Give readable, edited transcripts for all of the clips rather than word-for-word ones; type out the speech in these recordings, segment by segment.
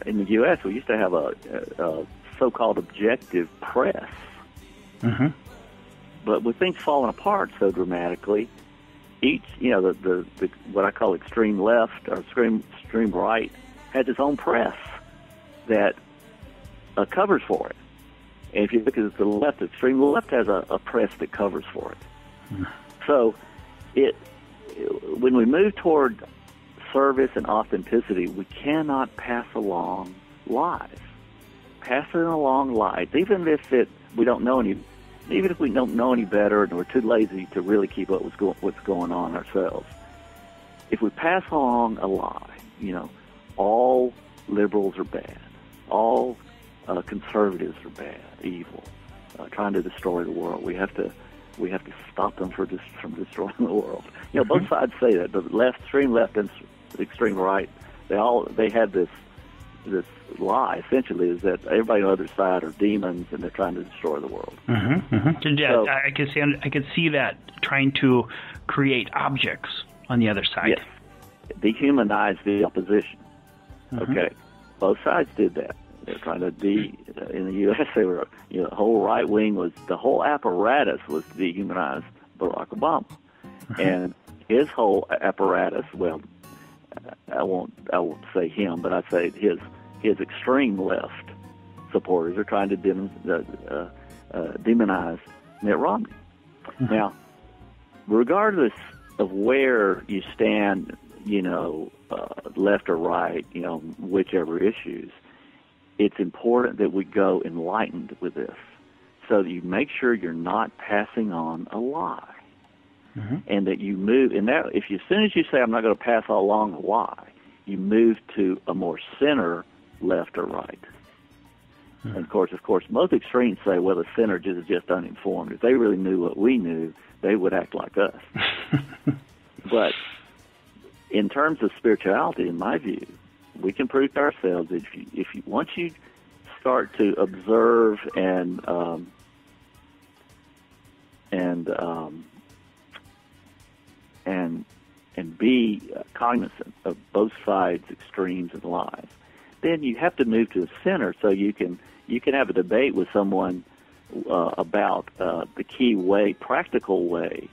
in the U.S., we used to have a so-called objective press. Mm-hmm. But with things falling apart so dramatically, each, the what I call extreme left or extreme right has its own press that covers for it. And if you look at the left, extreme left has a press that covers for it. Mm-hmm. So when we move toward service and authenticity, we cannot pass along lies. Passing along lies, even if we don't know any. Even if we don't know any better and we're too lazy to really keep up with what's going on ourselves, if we pass along a lie, all liberals are bad, all conservatives are bad, evil, trying to destroy the world. We have to stop them from destroying the world. Both sides say that. The extreme left and extreme right, they have this lie essentially is that everybody on the other side are demons and they're trying to destroy the world. Mm-hmm, mm-hmm. Yeah, so, I could see that, trying to create objects on the other side. Yes, dehumanize the opposition. Mm-hmm. Okay, both sides did that. They're trying to in the U.S. They were, the whole right wing the whole apparatus was to dehumanize Barack Obama, mm-hmm. and his whole apparatus. Well, I won't say him, but I say his extreme left supporters are trying to demonize Mitt Romney. Mm-hmm. Now, regardless of where you stand, left or right, whichever issues, it's important that we go enlightened with this so that you make sure you're not passing on a lie. Mm-hmm. And that you move, and that as soon as you say, I'm not going to pass along a lie, you move to a more center left or right. Mm-hmm. And of course, most extremes say, well, the center is just uninformed. If they really knew what we knew, they would act like us. But in terms of spirituality, in my view, we can prove to ourselves that once you start to observe and be cognizant of both sides' extremes and lies, then you have to move to the center so you can have a debate with someone about the key way, practical way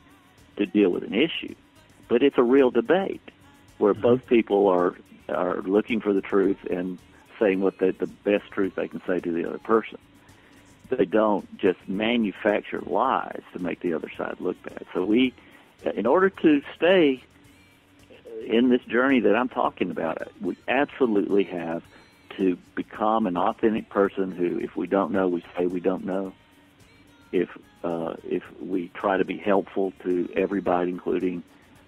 to deal with an issue. But it's a real debate where both people are looking for the truth and saying what the best truth they can say to the other person. They don't just manufacture lies to make the other side look bad. So in order to stay in this journey that I'm talking about, we absolutely have to become an authentic person who, if we don't know, we say we don't know. If we try to be helpful to everybody, including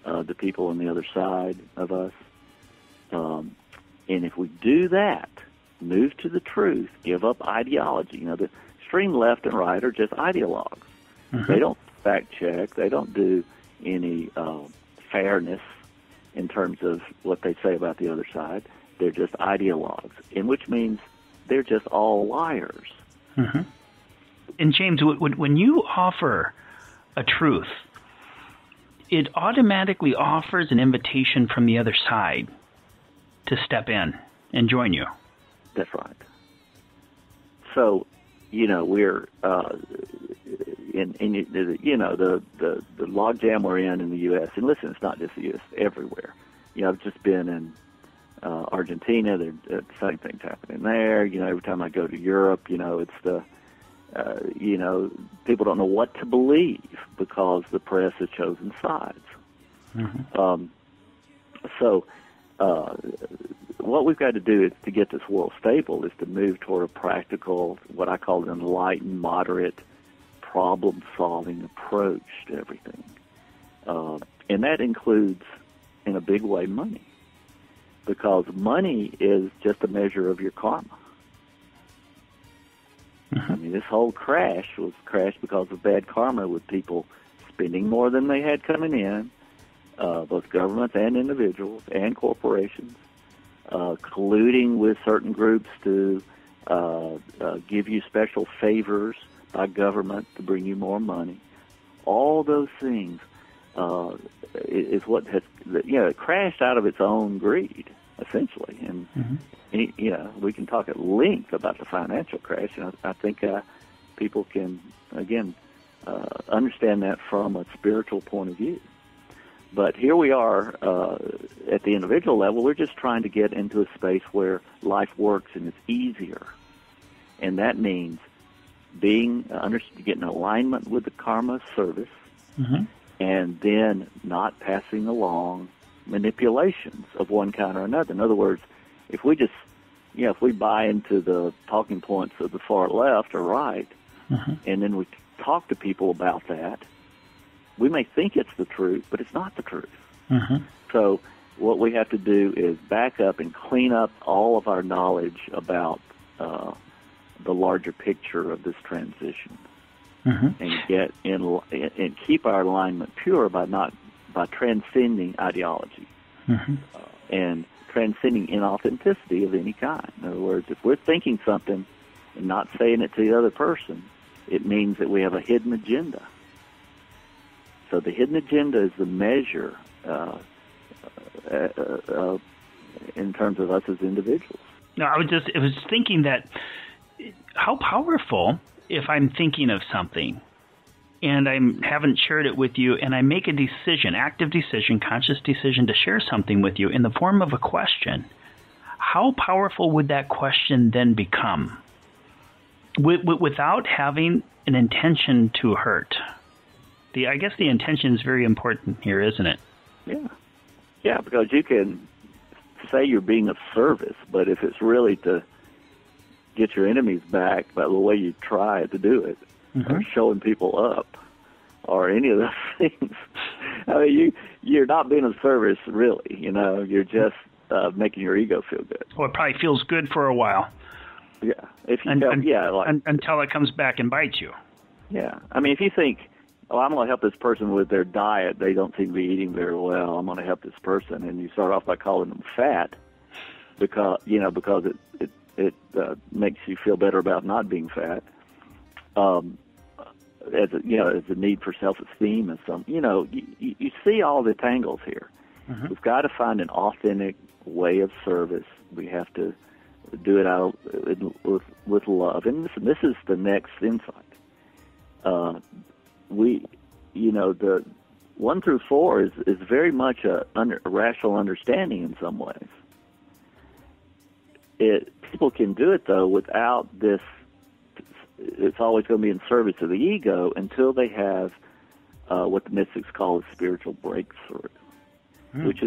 the people on the other side of us, and if we do that, move to the truth, give up ideology. The extreme left and right are just ideologues. Mm-hmm. They don't fact check. They don't do any fairness in terms of what they say about the other side. They're just ideologues, which means they're just all liars. Mm-hmm. And James, when you offer a truth, it automatically offers an invitation from the other side to step in and join you. That's right. So, we're in the logjam we're in the U.S. And listen, it's not just the U.S. Everywhere. I've just been in Argentina. The same thing's happening there. Every time I go to Europe, it's the people don't know what to believe because the press has chosen sides. Mm-hmm. So what we've got to do is to get this world stable is to move toward a practical, what I call an enlightened, moderate, problem-solving approach to everything. And that includes, in a big way, money. Because money is just a measure of your karma. Mm-hmm. I mean, this whole crash was crashed because of bad karma with people spending more than they had coming in, both governments and individuals and corporations, colluding with certain groups to give you special favors by government to bring you more money. All those things is what has, it crashed out of its own greed. essentially. And we can talk at length about the financial crash, and I think people can again understand that from a spiritual point of view. But here we are at the individual level. We're just trying to get into a space where life works and it's easier, and that means getting alignment with the karma service, and then not passing along manipulations of one kind or another. In other words, if we just, if we buy into the talking points of the far left or right, and then we talk to people about that, we may think it's the truth, but it's not the truth. So what we have to do is back up and clean up all of our knowledge about the larger picture of this transition, and get in and keep our alignment pure by transcending ideology and transcending inauthenticity of any kind. In other words, if we're thinking something and not saying it to the other person, it means that we have a hidden agenda. So the hidden agenda is the measure in terms of us as individuals. No, I was thinking that how powerful if I'm thinking of something and I haven't shared it with you, and I make a decision, active decision, conscious decision to share something with you in the form of a question. How powerful would that question then become without having an intention to hurt? I guess the intention is very important here, isn't it? Yeah, because you can say you're being of service, but if it's really to get your enemies back by the way you try to do it, or showing people up, or any of those things, I mean, you're not being of service, really. You're just making your ego feel good. Well, it probably feels good for a while. Yeah, until it comes back and bites you. Yeah, I mean, if you think, I'm going to help this person with their diet, they don't seem to be eating very well, I'm going to help this person, and you start off by calling them fat because it makes you feel better about not being fat. As a need for self-esteem and some, you see all the tangles here. We've got to find an authentic way of service. We have to do it out with love, and this is the next insight. The 1 through 4 is very much a rational understanding in some ways. People can do it though without this. It's always going to be in service of the ego until they have what the mystics call a spiritual breakthrough, which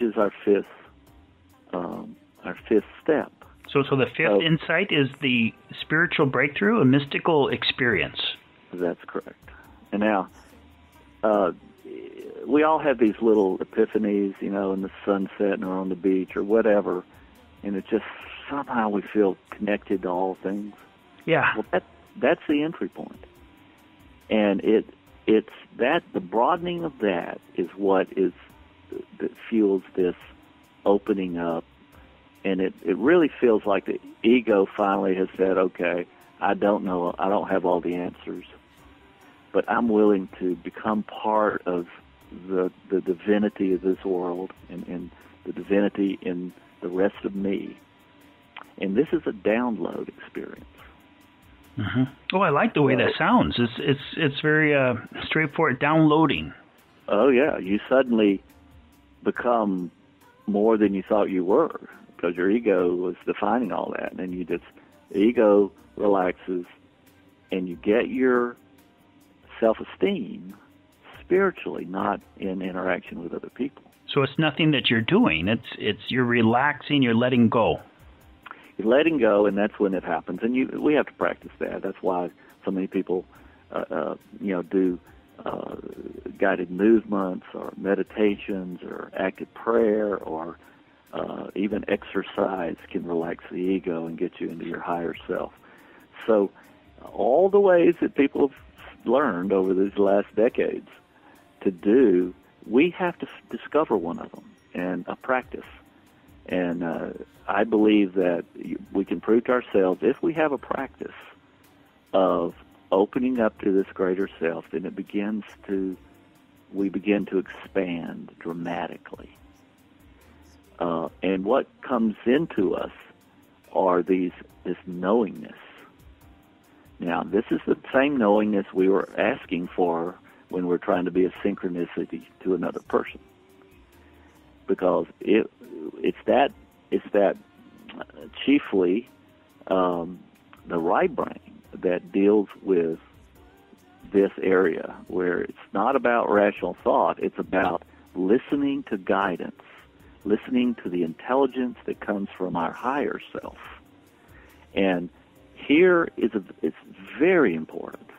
is our fifth step. So the fifth insight is the spiritual breakthrough, a mystical experience. That's correct. And now, we all have these little epiphanies, in the sunset or on the beach or whatever, and it's just somehow we feel connected to all things. Yeah. Well, that's the entry point. And it's that the broadening of that is what that fuels this opening up. And it really feels like the ego finally has said, okay, I don't know, I don't have all the answers, but I'm willing to become part of the divinity of this world and the divinity in the rest of me. And this is a download experience. Oh, I like the way that sounds. It's very straightforward. Downloading. Oh yeah, you suddenly become more than you thought you were because your ego was defining all that, and then the ego relaxes, and you get your self-esteem spiritually, not in interaction with other people. So it's nothing that you're doing. It's you're relaxing. You're letting go. You're letting go, and that's when it happens. And we have to practice that. That's why so many people, do guided movements or meditations or active prayer or even exercise can relax the ego and get you into your higher self. So all the ways that people have learned over these last decades to do, we have to discover one of them and practice. And I believe that we can prove to ourselves if we have a practice of opening up to this greater self, then we begin to expand dramatically. And what comes into us are this knowingness. Now, this is the same knowingness we were asking for when we're trying to be a synchronicity to another person, because it's that chiefly the right brain that deals with this area, where it's not about rational thought, it's about listening to guidance, listening to the intelligence that comes from our higher self. And here it's very important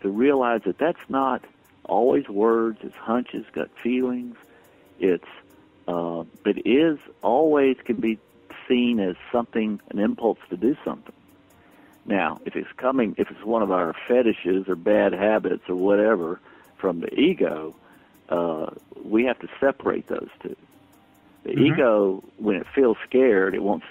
to realize that that's not always words, it's hunches, gut feelings. But it is always can be seen as something, an impulse to do something. Now, if it's one of our fetishes or bad habits or whatever from the ego, we have to separate those two. The ego, when it feels scared, it wants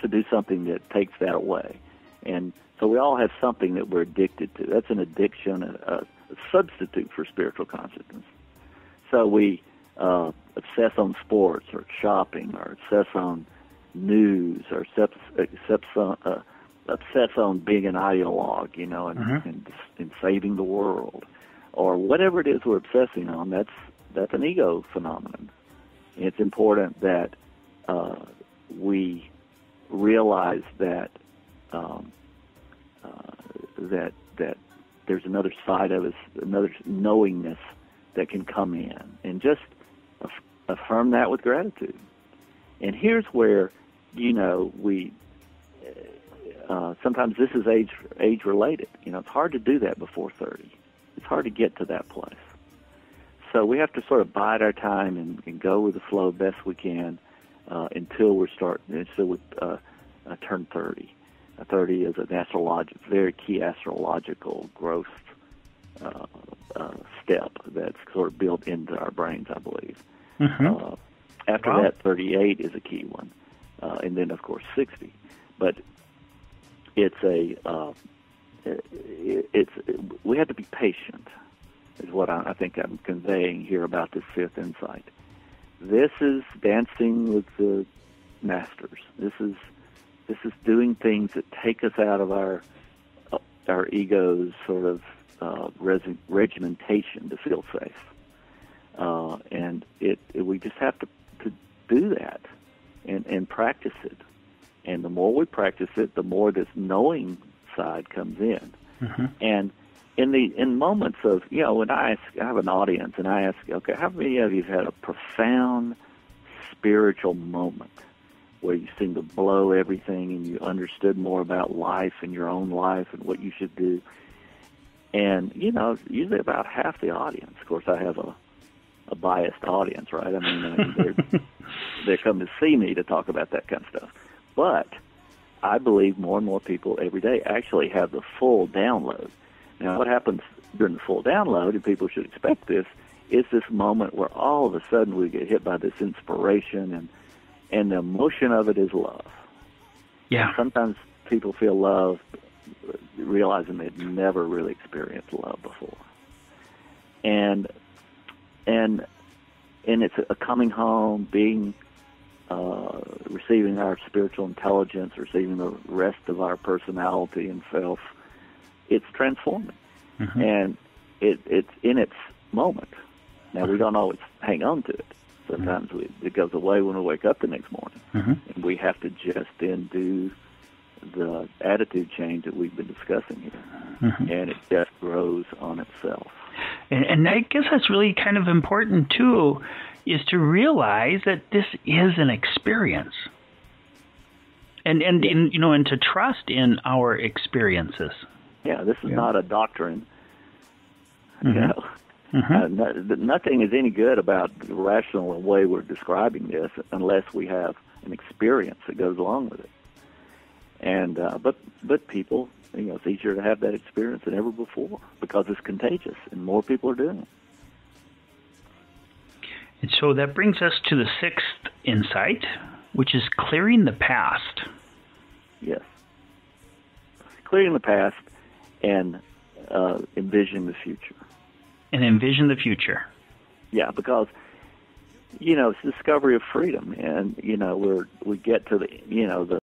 to do something that takes that away. And so we all have something that we're addicted to. That's an addiction, a substitute for spiritual consciousness. So we obsess on sports or shopping, or obsess on news, or obsess on being an ideologue, and saving the world, or whatever it is we're obsessing on. That's an ego phenomenon. It's important that we realize that that there's another side of us, another knowingness that can come in, and just affirm that with gratitude. And here's where, we sometimes this is age related. It's hard to do that before 30. It's hard to get to that place. So we have to sort of bide our time and go with the flow best we can until we turn 30. 30 is an very key astrological growth step that's sort of built into our brains, I believe. After that, 38 is a key one, and then of course 60. But we have to be patient, is what I think I'm conveying here about this fifth insight. This is dancing with the masters. This is doing things that take us out of our ego's sort of regimentation to feel safe, and we just have to do that and practice it. And the more we practice it, the more this knowing side comes in. And in moments of, when I have an audience and I ask, okay, how many of you have had a profound spiritual moment where you seem to blow everything and you understood more about life and your own life and what you should do? And, usually about half the audience, of course, I have a biased audience, right? I mean, they come to see me to talk about that kind of stuff. But I believe more and more people every day actually have the full download. Now, what happens during the full download, and people should expect this, is this moment where all of a sudden we get hit by this inspiration, and the emotion of it is love. Yeah. And sometimes people feel love realizing they've never really experienced love before. And it's a coming home, receiving our spiritual intelligence, receiving the rest of our personality and self. It's transforming, and it's in its moment. Now, we don't always hang on to it. Sometimes it goes away when we wake up the next morning, and we have to just then do the attitude change that we've been discussing here, and it just grows on itself. And I guess that's really kind of important, too, is to realize that this is an experience. And to trust in our experiences. Yeah, this is not a doctrine. Nothing is any good about the rational way we're describing this unless we have an experience that goes along with it. And but people, it's easier to have that experience than ever before because it's contagious and more people are doing it. And so that brings us to the sixth insight, which is clearing the past. Yes. Clearing the past and envisioning the future. And envision the future. Yeah, because you know, it's discovery of freedom, and you know, we get to the, you know, the